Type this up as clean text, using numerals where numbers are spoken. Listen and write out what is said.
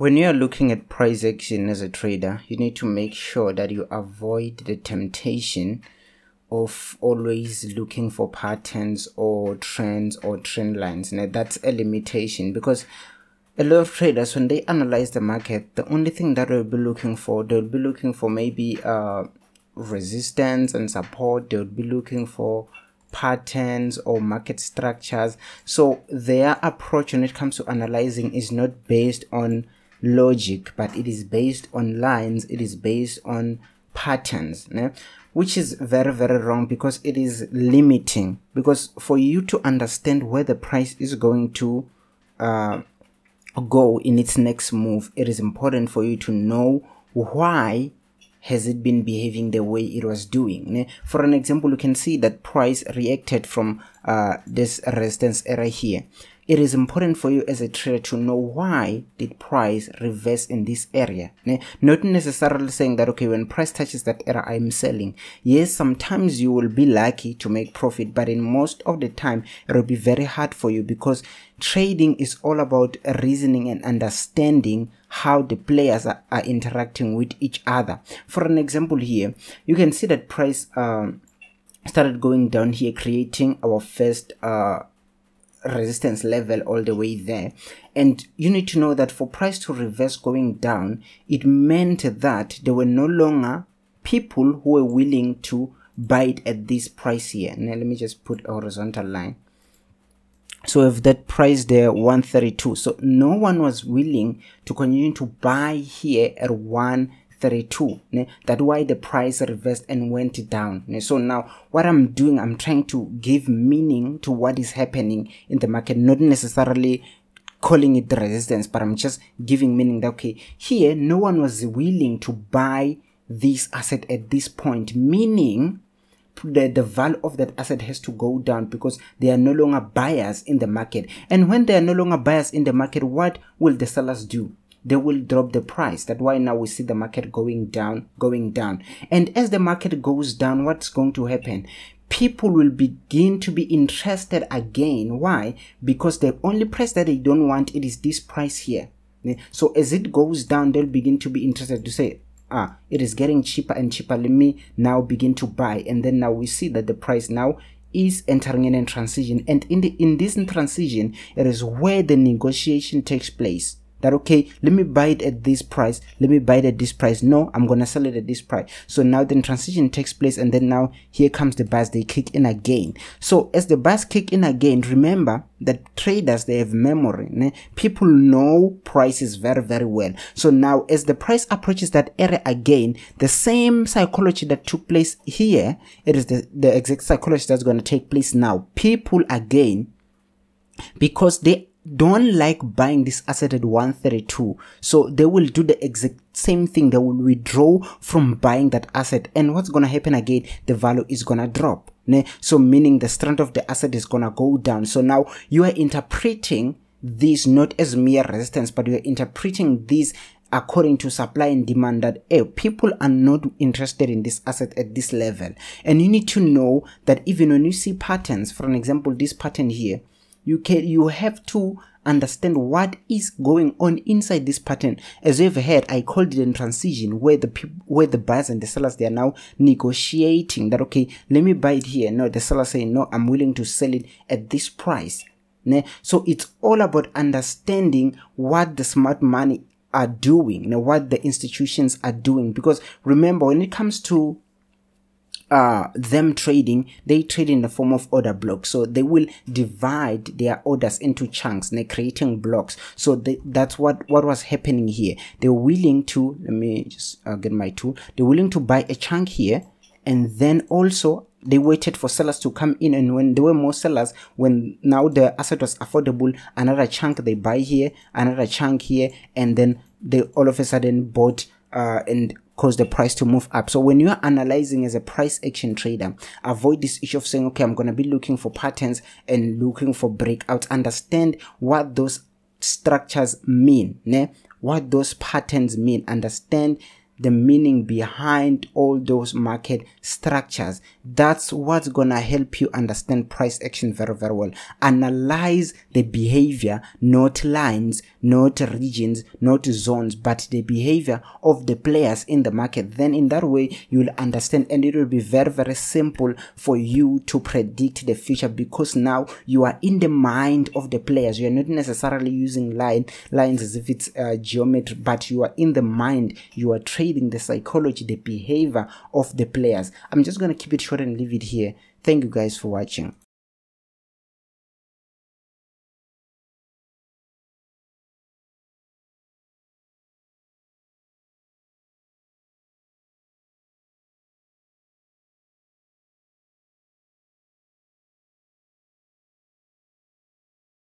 When you are looking at price action as a trader, you need to make sure that you avoid the temptation of always looking for patterns or trends or trend lines. Now that's a limitation, because a lot of traders, when they analyze the market, the only thing that they'll be looking for, maybe resistance and support. They'll be looking for patterns or market structures. So their approach when it comes to analyzing is not based on logic, but it is based on lines, it is based on patterns, which is very, very wrong, because it is limiting. Because for you to understand where the price is going to go in its next move, it is important for you to know why has it been behaving the way it was doing. For an example, you can see that price reacted from this resistance area here. It is important for you as a trader to know why did price reverse in this area. Not necessarily saying that, okay, when price touches that area, I'm selling. Yes, sometimes you will be lucky to make profit, but in most of the time, it will be very hard for you, because trading is all about reasoning and understanding how the players are interacting with each other. For an example here, you can see that price started going down here, creating our first resistance level all the way there. And you need to know that for price to reverse going down, it meant that there were no longer people who were willing to buy it at this price here. Now let me just put a horizontal line. So if that price there 132, so no one was willing to continue to buy here at 132. That's why the price reversed and went down. So now what I'm doing, I'm trying to give meaning to what is happening in the market, not necessarily calling it the resistance, but I'm just giving meaning that, okay, here no one was willing to buy this asset at this point, meaning the value of that asset has to go down, because there are no longer buyers in the market. And when there are no longer buyers in the market, what will the sellers do? They will drop the price. That's why now we see the market going down. And as the market goes down, what's going to happen? People will begin to be interested again. Why? Because the only price that they don't want, it is this price here. So as it goes down, they'll begin to be interested to say, it is getting cheaper and cheaper, let me now begin to buy. And then now we see that the price now is entering in a transition, and in this transition, it is where the negotiation takes place. That, okay, let me buy it at this price, let me buy it at this price, no, I'm gonna sell it at this price. So now the transition takes place, and then now here comes the buyers, they kick in again. So as the buyers kick in again, remember that traders, they have memory. People know prices very, very well. So now as the price approaches that area again, the same psychology that took place here, it is the exact psychology that's going to take place now. People again, because they don't like buying this asset at 132, so they will do the exact same thing. They will withdraw from buying that asset, and what's gonna happen again? The value is gonna drop. So meaning the strength of the asset is gonna go down. So now you are interpreting this not as mere resistance, but you are interpreting this according to supply and demand, that people are not interested in this asset at this level. And you need to know that even when you see patterns, for an example, this pattern here, you have to understand what is going on inside this pattern. As you've heard, I called it a transition, where the buyers and the sellers, they are now negotiating that, okay, let me buy it here. No, the seller saying, no, I'm willing to sell it at this price. So it's all about understanding what the smart money are doing, what the institutions are doing. Because remember, when it comes to them trading, they trade in the form of order blocks. So they will divide their orders into chunks, creating blocks. So that's what was happening here. They're willing to, let me just get my tool. They're willing to buy a chunk here, and then also they waited for sellers to come in, and when there were more sellers, when now the asset was affordable, another chunk they buy here, another chunk here, and then they all of a sudden bought and cause the price to move up. So when you are analyzing as a price action trader, avoid this issue of saying, okay, I'm going to be looking for patterns and looking for breakouts. Understand what those structures mean, what those patterns mean. Understand the meaning behind all those market structures. That's what's gonna help you understand price action very, very well. Analyze the behavior, not lines, not regions, not zones, but the behavior of the players in the market. Then in that way, you will understand, and it will be very, very simple for you to predict the future, because now you are in the mind of the players. You are not necessarily using lines as if it's geometry, but you are in the mind. You are trading the psychology, the behavior of the players. I'm just going to keep it short and leave it here. Thank you guys for watching.